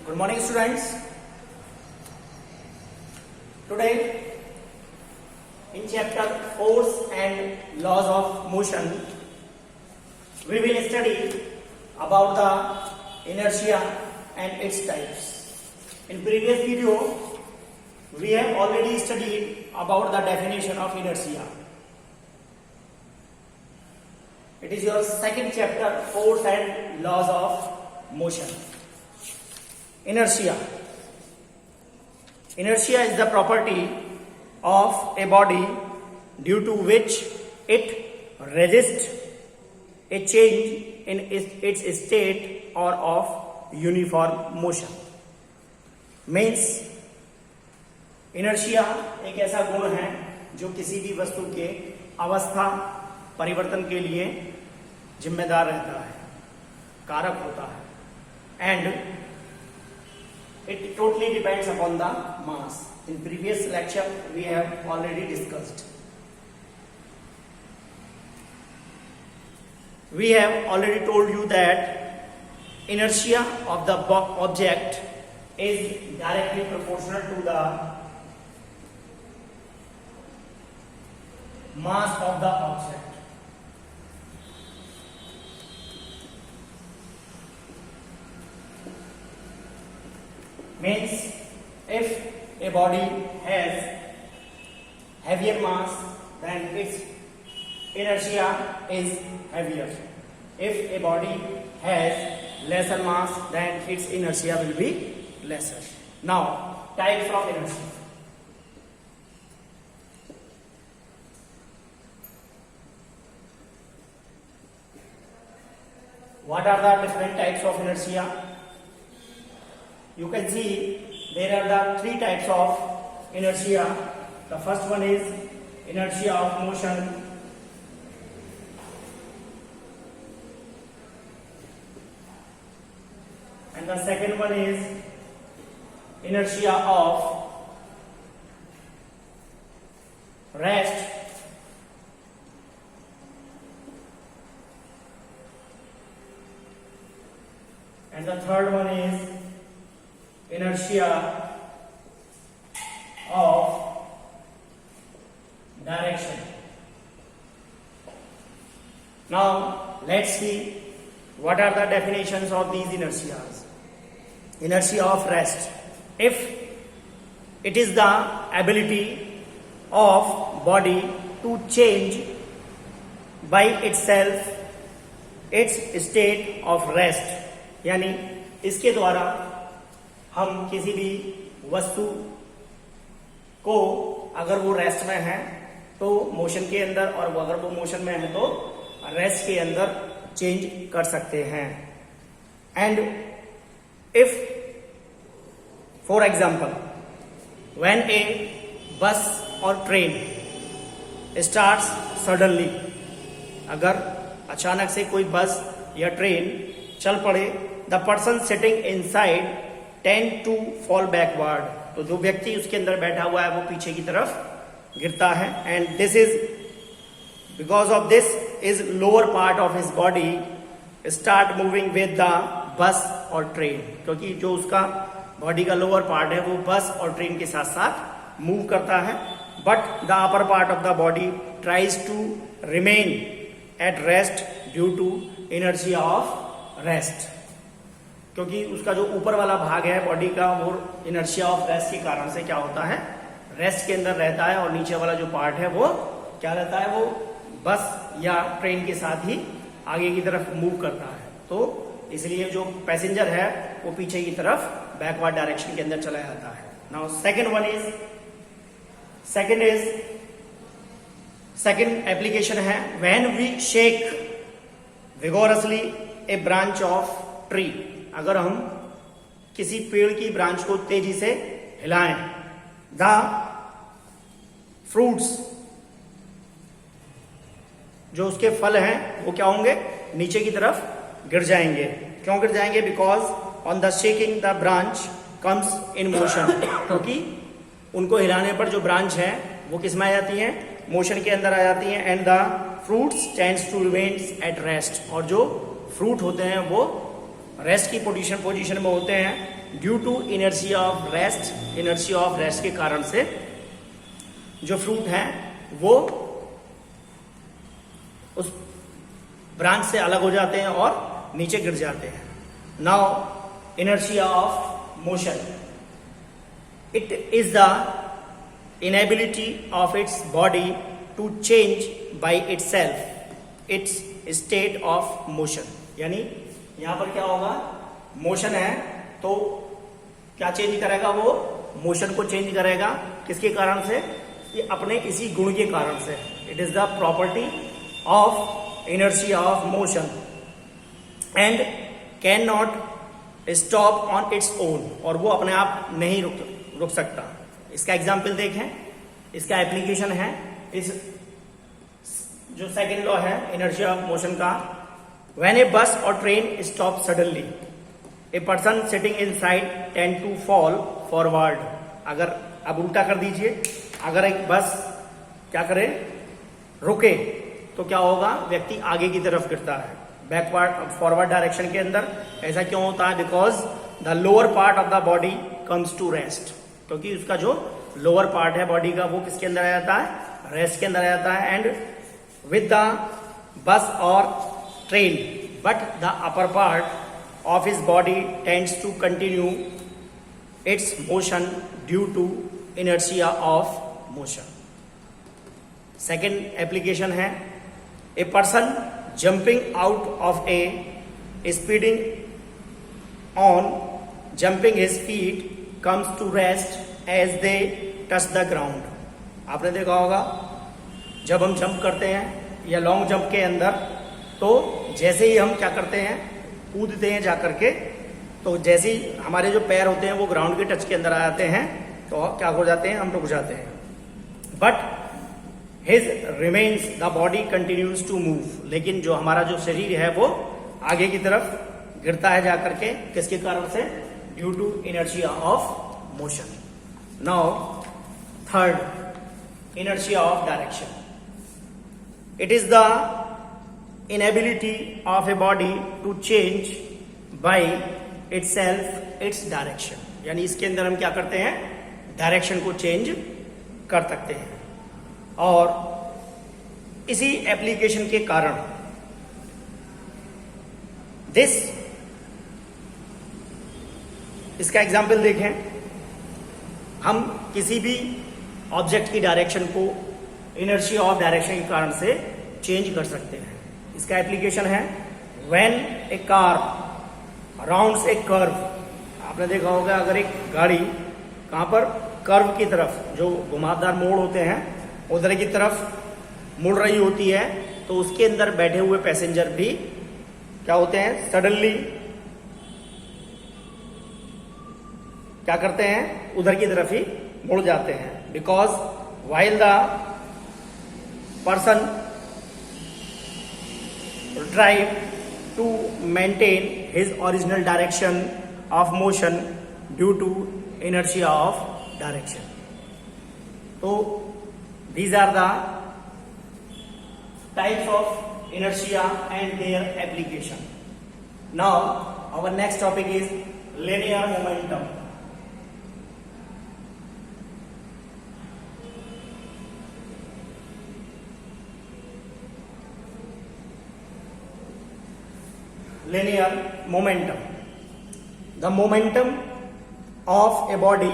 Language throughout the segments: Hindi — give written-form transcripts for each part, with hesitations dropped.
Good morning, students. Today, in chapter Force and Laws of Motion, we will study about the inertia and its types. In previous video, we have already studied about the definition of inertia. It is your second chapter, Force and Laws of Motion. Inertia. Inertia is the property of a body due to which it resists a change in its state or of uniform motion. Means inertia एक ऐसा गुण है जो किसी भी वस्तु के अवस्था परिवर्तन के लिए जिम्मेदार रहता है, कारक होता है, and it totally depends upon the mass. In previous lecture we have already discussed. We have already told you that inertia of the object is directly proportional to the mass of the object. Means if a body has heavier mass, then its inertia is heavier. If a body has lesser mass, then its inertia will be lesser. Now, types of inertia. What are the different types of inertia? You can see there are the three types of inertia. The first one is inertia of motion. And the second one is inertia of rest. And the third one is inertia of direction. Now let's see what are the definitions of these inertias. Inertia of rest. If it is the ability of body to change by itself its state of rest, यानी इसके द्वारा हम किसी भी वस्तु को अगर वो रेस्ट में है तो मोशन के अंदर, और अगर वो मोशन में है तो रेस्ट के अंदर चेंज कर सकते हैं. And if for example when a bus और ट्रेन स्टार्ट्स सडनली, अगर अचानक से कोई बस या ट्रेन चल पड़े, the person sitting inside tend to fall backward, तो जो व्यक्ति उसके अंदर बैठा हुआ है वो पीछे की तरफ गिरता है. And this is because of this is lower part of his body start moving with the bus और ट्रेन, क्योंकि जो उसका बॉडी का लोअर पार्ट है वो बस और ट्रेन के साथ साथ मूव करता है. But the upper part of the body tries to remain at rest due to inertia of rest, क्योंकि उसका जो ऊपर वाला भाग है बॉडी का वो इनर्शिया ऑफ रेस्ट के कारण से क्या होता है, रेस्ट के अंदर रहता है, और नीचे वाला जो पार्ट है वो क्या रहता है, वो बस या ट्रेन के साथ ही आगे की तरफ मूव करता है. तो इसलिए जो पैसेंजर है वो पीछे की तरफ बैकवर्ड डायरेक्शन के अंदर चला जाता है. नाउ सेकंड एप्लीकेशन है when we shake vigorously a branch of tree. अगर हम किसी पेड़ की ब्रांच को तेजी से हिलाएं, द फ्रूट्स, जो उसके फल हैं वो क्या होंगे, नीचे की तरफ गिर जाएंगे. क्यों गिर जाएंगे? Because on the shaking the branch comes in motion, क्योंकि उनको हिलाने पर जो ब्रांच है वो किस में आ जाती है, मोशन के अंदर आ जाती है. And the fruits tends to remain at rest, और जो फ्रूट होते हैं वो रेस्ट की पोजीशन में होते हैं. Due to inertia of rest, inertia of rest के कारण से जो फ्रूट है वो उस ब्रांच से अलग हो जाते हैं और नीचे गिर जाते हैं. Now inertia of motion, it is the inability of its body to change by itself its state of motion. यानी यहां पर क्या होगा, मोशन है तो क्या चेंज करेगा, वो मोशन को चेंज करेगा. किसके कारण से, ये अपने इसी गुण के कारण से. It is the property of inertia of motion and can not stop on its own, और वो अपने आप नहीं रुक सकता. इसका एग्जाम्पल देखें, इसका एप्लीकेशन है इस जो सेकेंड लॉ है इनर्शिया ऑफ मोशन का. व्हेन ए बस और train stop suddenly, a person sitting inside tend to fall forward. अगर अब उल्टा कर दीजिए, अगर एक बस क्या करे, रुके, तो क्या होगा, व्यक्ति आगे की तरफ गिरता है, बैकवर्ड फॉरवर्ड डायरेक्शन के अंदर. ऐसा क्यों होता है, because the lower part of the body comes to rest, क्योंकि उसका जो लोअर पार्ट है बॉडी का वो किसके अंदर आ जाता है, रेस्ट के अंदर आ जाता है. एंड विद द बस और ट्रेन, but the upper part of his body tends to continue its motion due to inertia of motion. Second application है, a person jumping out of a speeding on jumping his feet comes to rest as they touch the ground. आपने देखा होगा जब हम जंप करते हैं या लॉन्ग जंप के अंदर, तो जैसे ही हम क्या करते हैं, कूदते हैं जाकर के, तो जैसे ही हमारे जो पैर होते हैं वो ग्राउंड के टच के अंदर आ जाते हैं, तो क्या हो जाते हैं, हम रुक जाते हैं. But his remains the body continues to move, लेकिन जो हमारा जो शरीर है वो आगे की तरफ गिरता है जाकर के, किसके कारण से, due to inertia of motion. Now third, inertia of direction. It is the inability of a body to change by itself its direction. यानी इसके अंदर हम क्या करते हैं, डायरेक्शन को चेंज कर सकते हैं. और इसी एप्लीकेशन के कारण इसका एग्जाम्पल देखें, हम किसी भी ऑब्जेक्ट की डायरेक्शन को इनर्शिया ऑफ डायरेक्शन के कारण से चेंज कर सकते हैं. इसका एप्लीकेशन है, when A car rounds A curve. आपने देखा होगा अगर एक गाड़ी कहां पर, कर्व की तरफ, जो घुमावदार मोड़ होते हैं उधर की तरफ मुड़ रही होती है, तो उसके अंदर बैठे हुए पैसेंजर भी क्या होते हैं, सडनली क्या करते हैं, उधर की तरफ ही मुड़ जाते हैं. Because while the person drive to maintain his original direction of motion due to inertia of direction. So these are the types of inertia and their application. Now our next topic is linear momentum. Linear momentum. The momentum of a body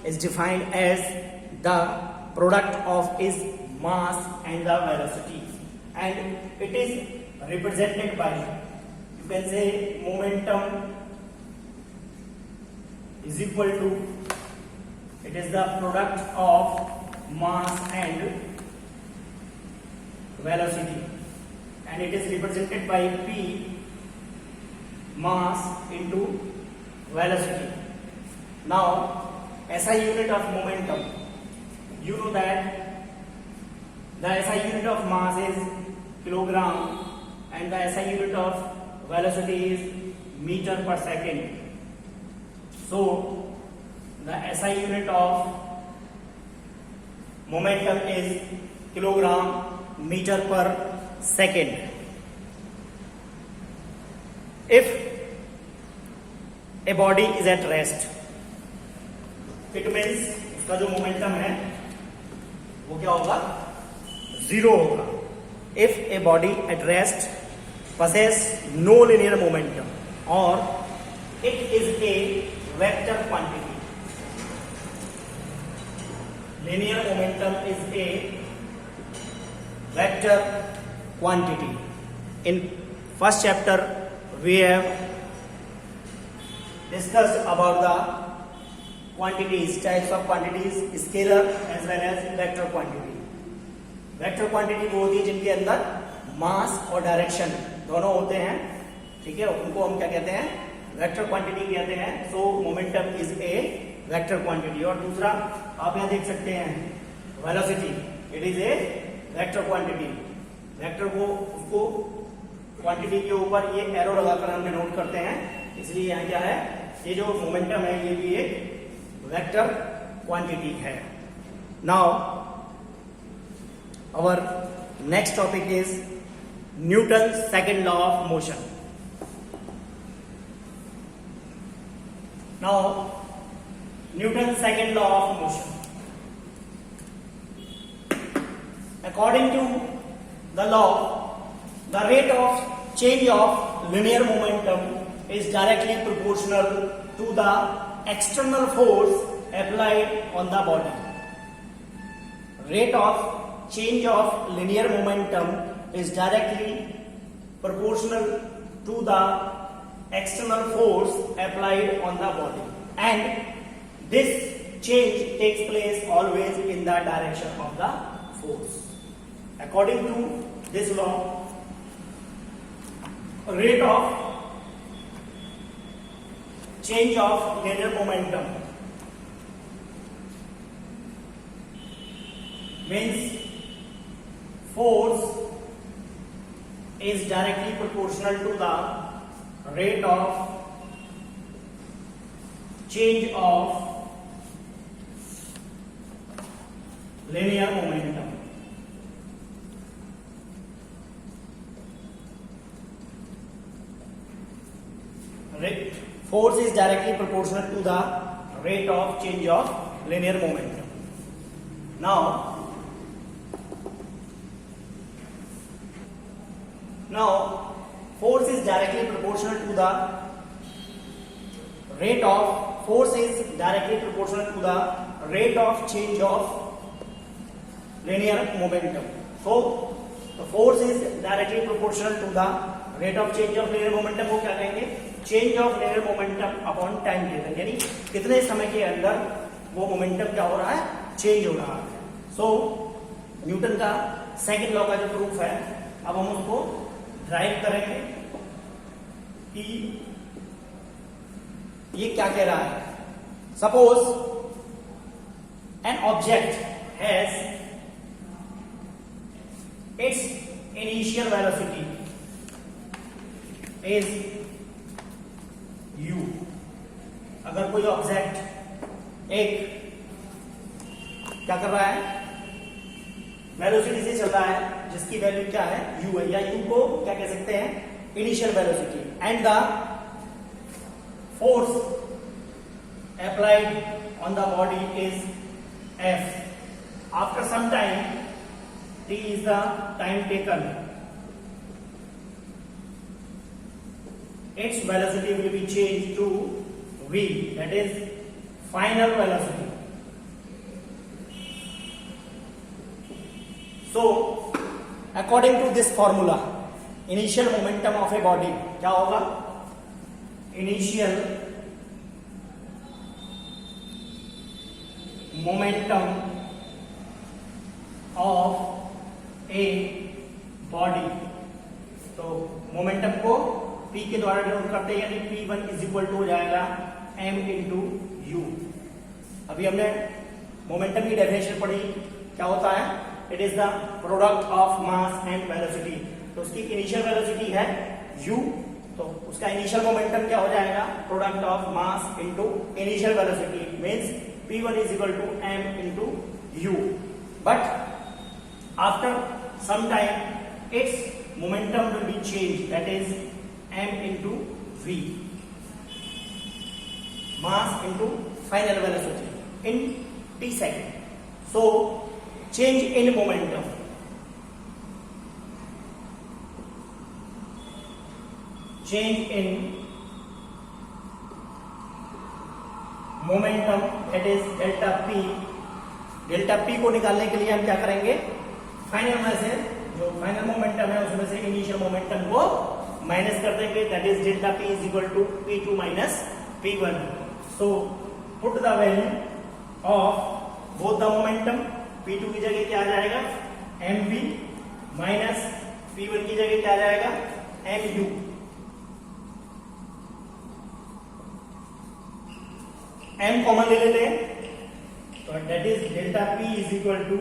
is defined as the product of its mass and the velocity, and it is represented by, you can say, momentum is equal to, it is the product of mass and velocity, and it is represented by P, mass into velocity. Now SI unit of momentum, you know that the SI unit of mass is kilogram and the SI unit of velocity is meter per second. So the SI unit of momentum is kilogram meter per second. If A body is at rest, it means उसका जो मोमेंटम है वो क्या होगा, जीरो होगा. If a body at rest possess no linear momentum or it is a vector quantity. Linear momentum is a vector quantity. In first chapter we have discussed about the quantities, types of quantities, scalar as well as vector quantity. Vector quantity वो होती है जिनके अंदर मास और डायरेक्शन दोनों होते हैं, ठीक है, उनको हम क्या कहते हैं, वेक्टर क्वांटिटी कहते हैं. सो momentum is a vector quantity. और दूसरा आप यहां देख सकते हैं velocity, it is a vector quantity. Vector को उसको क्वांटिटी के ऊपर ये एरो लगाकर हम डिनोट करते हैं, इसलिए यहाँ क्या है, ये जो मोमेंटम है ये भी एक वेक्टर क्वांटिटी है. Now our next topic is Newton's second law of motion. Now, Newton's second law of motion. According to the law, the rate of change of linear momentum is directly proportional to the external force applied on the body. Rate of change of linear momentum is directly proportional to the external force applied on the body, and this change takes place always in the direction of the force. According to this law, rate of change of linear momentum means force is directly proportional to the rate of change of linear momentum. Force is directly proportional to the rate of change of linear momentum. Now force is directly proportional to the rate of change of linear momentum. So the force is directly proportional to the rate of change of linear momentum को क्या कहेंगे, change of linear momentum upon time taken, यानी कितने समय के अंदर वो मोमेंटम क्या हो रहा है, चेंज हो रहा है. सो न्यूटन का सेकंड लॉ का जो प्रूफ है, अब हम उसको ड्राइव करेंगे कि ये क्या कह रहा है. Suppose an object has its initial velocity is u. अगर कोई ऑब्जेक्ट एक क्या कर रहा है, वेलोसिटी से चल रहा है जिसकी वैल्यू क्या है, u है, या u को क्या कह सकते हैं, initial velocity, and the force applied on the body is f. After some time, t is the time taken, its velocity will be changed to v, that is final velocity. So according to this formula, initial momentum of a body क्या होगा, initial momentum of a body, तो मोमेंटम को p के द्वारा डिनोट करते हैं, यानी p1 इज इक्वल टू हो जाएगा m इंटू यू. अभी हमने मोमेंटम की डेफिनेशन पढ़ी, क्या होता है, it is the product of mass and velocity. तो उसकी इनिशियल वेलोसिटी है u, तो उसका इनिशियल मोमेंटम क्या हो जाएगा, product of mass into initial velocity, means p1 is equal to m into u. But after some time it's momentum will be changed, that is m into v. mass into final velocity in t second. So change in momentum. Change in momentum, that is delta p. Delta P को निकालने के लिए हम क्या करेंगे, फाइनल में से जो फाइनल मोमेंटम है उसमें से इनिशियल मोमेंटम को माइनस कर देंगे, that is delta p is equal to P2 minus P1. So put the value of both the momentum. P2 की जगह क्या आ जाएगा, mv माइनस P1 की जगह क्या आ जाएगा, mu. m कॉमन ले लेते हैं, तो that is delta P is equal to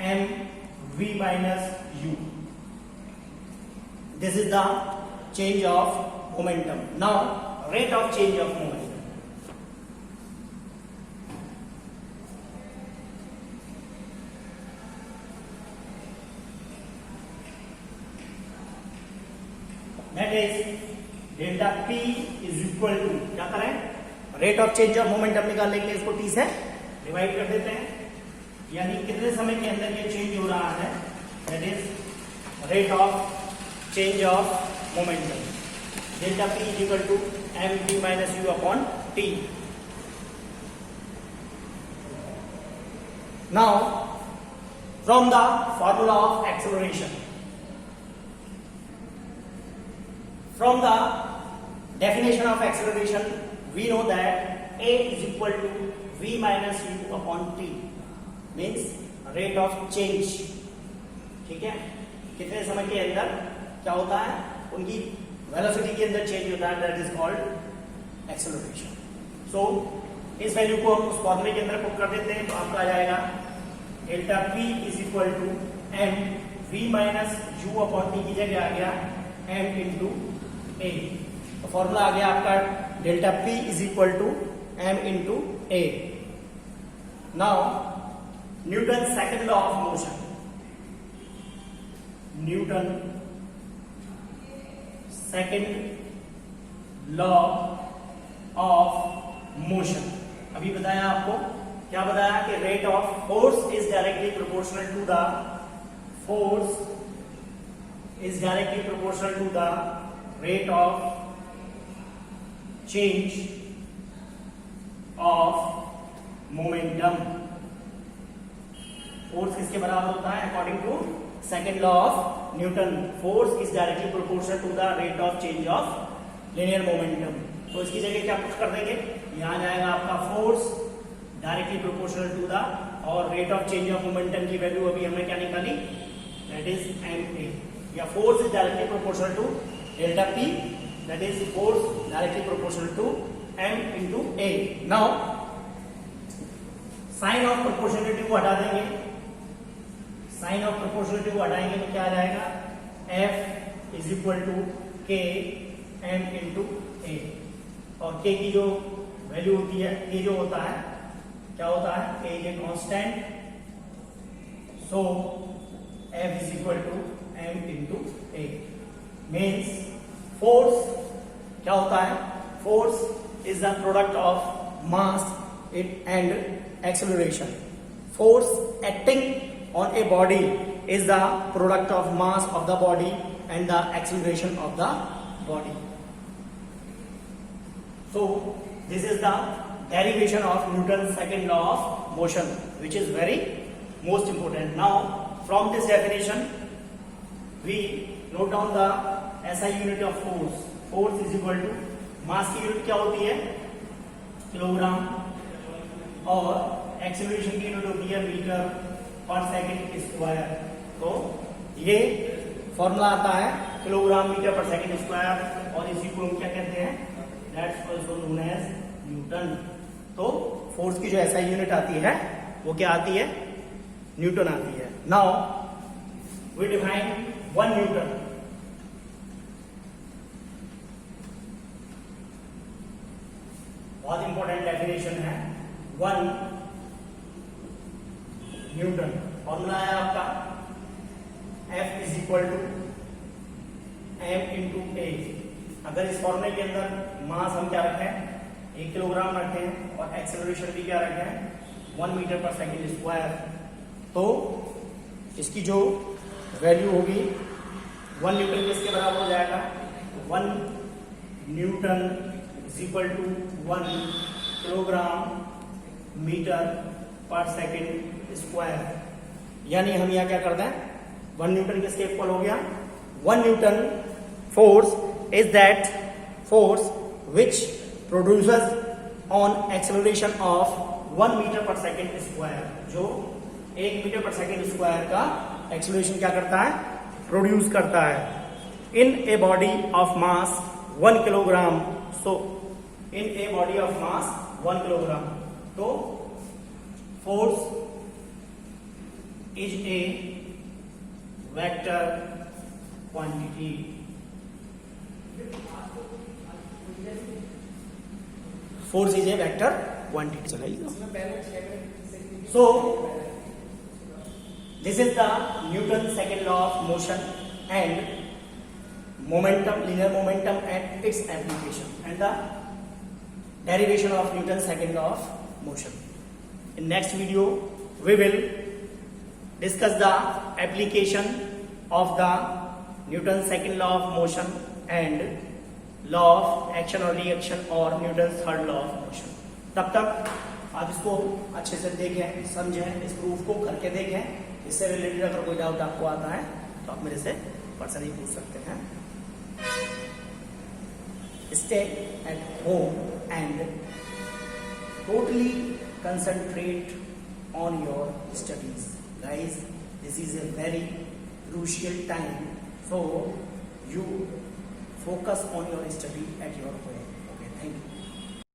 mv minus u. This is the change of momentum. Now rate of change of momentum. That is delta P is equal to, क्या करें, rate of change of momentum निकालने के लिए इसको t से डिवाइड कर देते हैं, यानी कितने समय के अंदर ये चेंज हो रहा है, that is rate of change of momentum. Delta P is equal to mv minus u upon t. Now from the formula of acceleration, from the definition of acceleration we know that a is equal to v minus u upon t, means rate of change. ठीक है, कितने समय के अंदर क्या होता है, उनकी वेलोसिटी के अंदर चेंज होता है, दैट इज कॉल्ड एक्सेलरेशन. सो इस वैल्यू को हम उस फॉर्मूले के अंदर पुट कर देते हैं, तो आपका आ जाएगा delta p is equal to m v minus u upon t की जगह आ गया m इंटू a. तो फॉर्मूला आ गया आपका delta P is equal to m into a. Now Newton second law of motion, Newton second law of motion. अभी बताया आपको, क्या बताया कि rate of force is directly proportional to the force is directly proportional to the rate of change of momentum. Force किसके बराबर होता है, according to second law of Newton, force is directly proportional to the rate of change of linear momentum. तो इसकी जगह क्या पुट कर देंगे, यहां जाएगा आपका force directly proportional to the, और rate of change of momentum की वैल्यू अभी हमने क्या निकाली, दैट इज ma, या force is directly proportional to delta P, that is force directly proportional to m into a. Now sign of proportionality को हटा देंगे, sign of proportionality को हटाएंगे तो क्या आ जाएगा, f is equal to k m into a. और k की जो वैल्यू होती है, k जो होता है क्या होता है, k is a constant, so f is equal to m into a. Means force क्या होता है, force is the product of mass and acceleration. Force acting on a body is the product of mass of the body and the acceleration of the body. So this is the derivation of Newton second law of motion, which is very most important. Now from this definition we note down the SI unit of force. Force is equal to, mass की यूनिट क्या होती है, किलोग्राम, और एक्सेलरेशन की यूनिट होती है मीटर पर सेकंड स्क्वायर. तो ये फॉर्मूला आता है kilogram metre per second square, और इसी को हम क्या कहते हैं, that's also known as newton. तो फोर्स की जो SI यूनिट आती है वो क्या आती है, न्यूटन आती है. Now we define 1 newton. बहुत इंपॉर्टेंट डेफिनेशन है, 1 न्यूटन. फॉर्मूला है आपका F is equal to m into a. अगर इस फॉर्मूले के अंदर मास हम क्या रखें, 1 किलोग्राम रखे हैं और एक्सेलरेशन भी क्या रखे हैं 1 मीटर पर सेकेंड स्क्वायर, तो इसकी जो वैल्यू होगी 1 न्यूटन किसके बराबर हो जाएगा, 1 newton is equal to 1 kilogram metre per second square. यानी हम यहाँ क्या करते हैं 1 न्यूटन किसके इक्वल हो गया, 1 newton force is that force which produces on acceleration of 1 metre per second square, जो 1 मीटर पर सेकेंड स्क्वायर का एक्सेलरेशन क्या करता है, प्रोड्यूस करता है in a body of mass 1 kilogram. So in a body of mass 1 kilogram, तो force is a vector quantity. Force is a vector quantity. चलाइए। So this is the Newton's second law of motion and momentum, linear momentum and its application, and the derivation of Newton's second law of motion. In next video we will discuss the application of the Newton's second law of motion and law of action or reaction or Newton's third law of motion. तब तक आप इसको अच्छे से देखें, समझें, इस प्रूफ को करके देखें। इससे रिलेटेड अगर कोई डाउट आपको आता है तो आप मेरे से पर्सनली पूछ सकते हैं। Stay at home and totally concentrate on your studies guys, this is a very crucial time, so you focus on your study at your home. Okay, thank you.